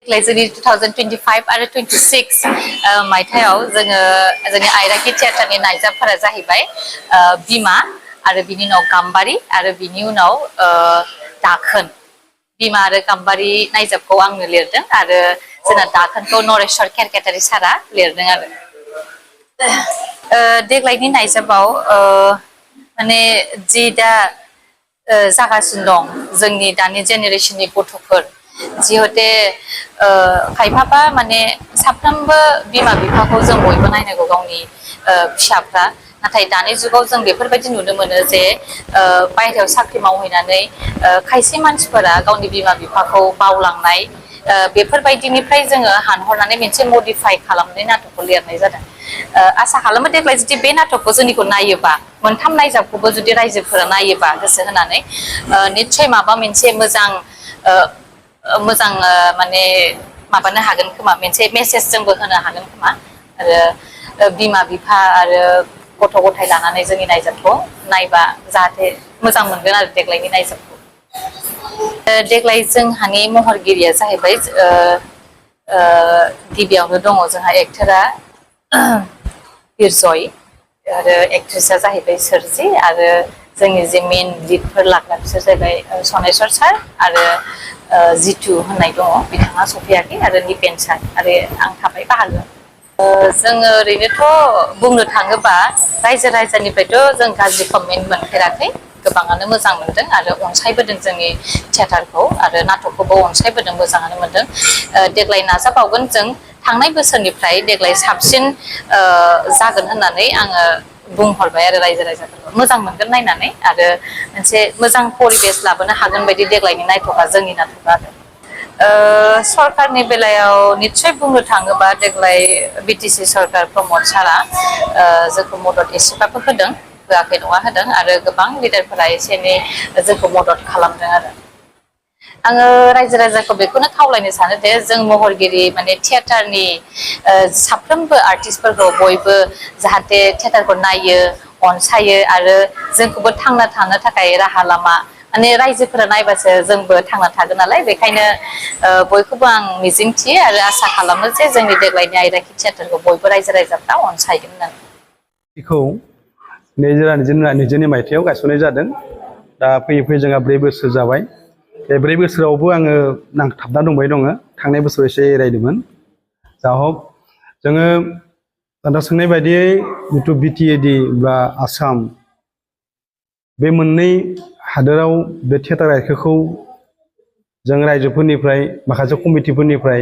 जोंनि 2025 आरो 26 मायथाइयाव जोंनि आयराखि थियेटारनि नायजाबफोरा जाहैबाय बिमा आरो बिनि उनाव गाम्बारि आरो बिनि उनाव दाखोन। बिमा आरो गाम्बारि नायजाबखौ आंनो लिरदों आरो जोंना दाखोनखौ नरेश्वर केरकेटारि सारा लिरदों आरो। देग्लायनि नायजाबाव माने जि दा जागासिनो दं जोंनि दानि जेनेरेशननि गथ'फोर जिहते खायफाबा माने साफ्रोमबो बिमा बिफाखौ जों बयबो नायनांगौ गावनि फिसाफ्रा नाथाय दानि जुगाव जों बेफोरबायदि नुनो मोनो जे बायहेरायाव साख्रि मावहैनानै खायसे मानसिफोरा गावनि बिमा बिफाखौ बावलांनाय बेफोरबायदिनिफ्राय जोङो हानहरनानै मोनसे मडिफाइ खालामनाय नाटकखौ लिरनाय जादों। आसा खालामो देग्लाय जुदि बे नाटकखौ जोंनिखौ नायोबा मोनथाम नायजाबखौबो जुदि रायजोफोरा नायोबा गोसो होनानै निस्सय माबा मोनसे मोजां माने माबानो हागोन खोमा मोनसे मेसेज जोंबो होनो हागोन खोमा आरो बिमा बिफा आरो गथ' गथाय लानानै जोंनि नायजाबखौ नायबा जाहाथे मोजां मोनगोन आरो देग्लायनि नायजाबखौ। देग्लाय जोंहानि महरगिरिया जाहैबाय गिबियावनो दङ जोंहा एक्टरा बिरजय आरो एक्ट्रिसा जाहैबाय सोरजि आरो जोंनि जे मेन लिडफोर लाग्रा बिसोर जाहैबाय सनेस्वर सार आरो जितु होननाय दङ बिथाङा सफैयाखै आरो निपेन सार आरो आं थाबाय बाहागो। जोङो ओरैनोथ' बुंनो थाङोबा रायजो राजानिफ्रायथ' जों गाज्रि कमेन्ट मोनफेराखै गोबाङानो मोजां मोनदों आरो अनसायबोदों जोंनि थियेटारखौ आरो नाटकखौबो अनसायबोदों मोजाङानो मोनदों। देग्लाय नाजाबावगोन जों थांनाय बोसोरनिफ्राय देग्लाय साबसिन जागोन होननानै आङो बुंहरबाय आरो रायजो राजाफोरखौ मोजां मोनगोन नायनानै आरो मोनसे मोजां परिबेस लाबोनो हागोन बायदि देग्लायनि नाटकआ जोंनि नाटकआ आरो। सरकारनि बेलायाव निस्सय बुंनो थाङोबा देग्लाय बिटिसि सरकार प्रमद सारा जोंखौ मदद एसेबाबो होदों होआखै नङा होदों आरो गोबां लिडारफोरा एसे एनै जोंखौ मदद खालामदों आरो। आङो रायजो राजाखौ बेखौनो खावलायनो सानो दे जों महरगिरि माने थियेटारनि साफ्रोमबो आर्टिस्टफोरखौ बयबो जाहाथे थियेटारखौ नायो अनसायो आरो जोंखौबो थांना थानो थाखाय राहा लामा माने रायजोफोरा नायबासो जोंबो थांना थागोन नालाय बेखायनो बयखौबो आं मिजिंथियो आरो आसा खालामो जे जोंनि देग्लायनि आयराखि थियेटारखौ बयबो रायजो राजाफ्रा अनसायगोन होननानै। बेखौ 2022 मायथाइयाव गायसननाय जादों। दा फैयै फैयै जोंहा 4 बोसोर जाबाय। बे 4 बोसोरावबो आङो नांथाबना दंबाय दङ। थांनाय बोसोराव एसे एरायदोंमोन। जा हक जोङो दा सोंनाय बायदियै जिथु बिटिएडि बा आसाम बे मोननै हादोराव बे थियेटार आयखोखौ जों रायजोफोरनिफ्राय माखासे कमिटिफोरनिफ्राय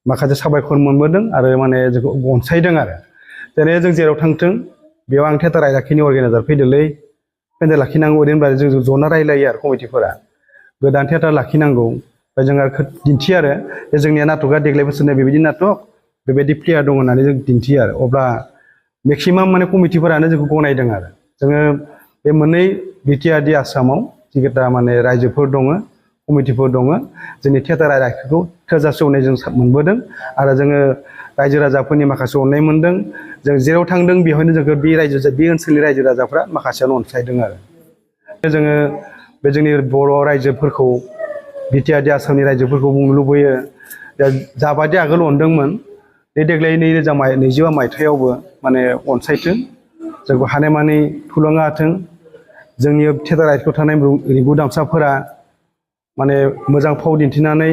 माखासे साबायखर मोनबोदों आरो माने जोंखौ अनसायदों आरो। जेरै जों जेराव थांथों बेयाव आं थियेटार आयदाखिनि अर्गेनाइजार फैदोलै पेन्डेल लाखिनांगौ ओरै होनब्ला जों जना रायलायो आरो कमिटिफोरा गोदान थियेटार लाखिनांगौ ओमफ्राय जों आरो दिन्थियो आरो जे जोंनिया नाटकआ देग्लाय बोसोरना बेबायदि नाटक बेबायदि प्लेयार दं होननानै जों दिन्थियो आरो अब्ला मेक्सिमाम माने कमिटिफोरानो जोंखौ गनायदों आरो जोङो बे मोननै बिटिआरडि आसामाव जिकेटा माने रायजोफोर दङ कमिटिफोर दङ जोंनि थियेटार आयदाखौ थोजासे अननाय जों मोनबोदों आरो जोङो रायजो राजाफोरनि माखासे अननाय मोनदों जों जेराव थांदों बेवहायनो जोंखौ बे ओनसोलनि रायजो राजाफ्रा माखासेयानो अनसायदों आरो जोङो बे जोंनि बर' रायजोफोरखौ बिटिआरडि आसामनि रायजोफोरखौ बुंनो लुबैयो जाबादि आगोल अनदोंमोन बे देग्लाय 2022 मायथाइयावबो माने अनसायथों जोंखौ हानायमानि थुलुंगा होथों जोंनि थियेटार आयदायाव थानाय रिंगु दामसाफोरा माने मोजां फाव दिन्थिनानै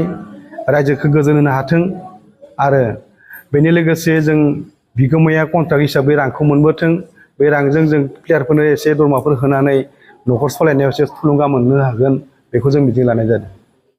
रायजोखौ गोजोन होनो हाथों आरो बेनि लोगोसे जों बिगोमाया कन्ट्राक्ट हिसाबै रांखौ मोनबोथों बे रांजों जों प्लेयारफोरनो एसे दरमाफोर होनानै न'खर सालायनायाव एसे थुलुंगा मोननो हागोन बेखौ जों मिजिं लानाय जादों।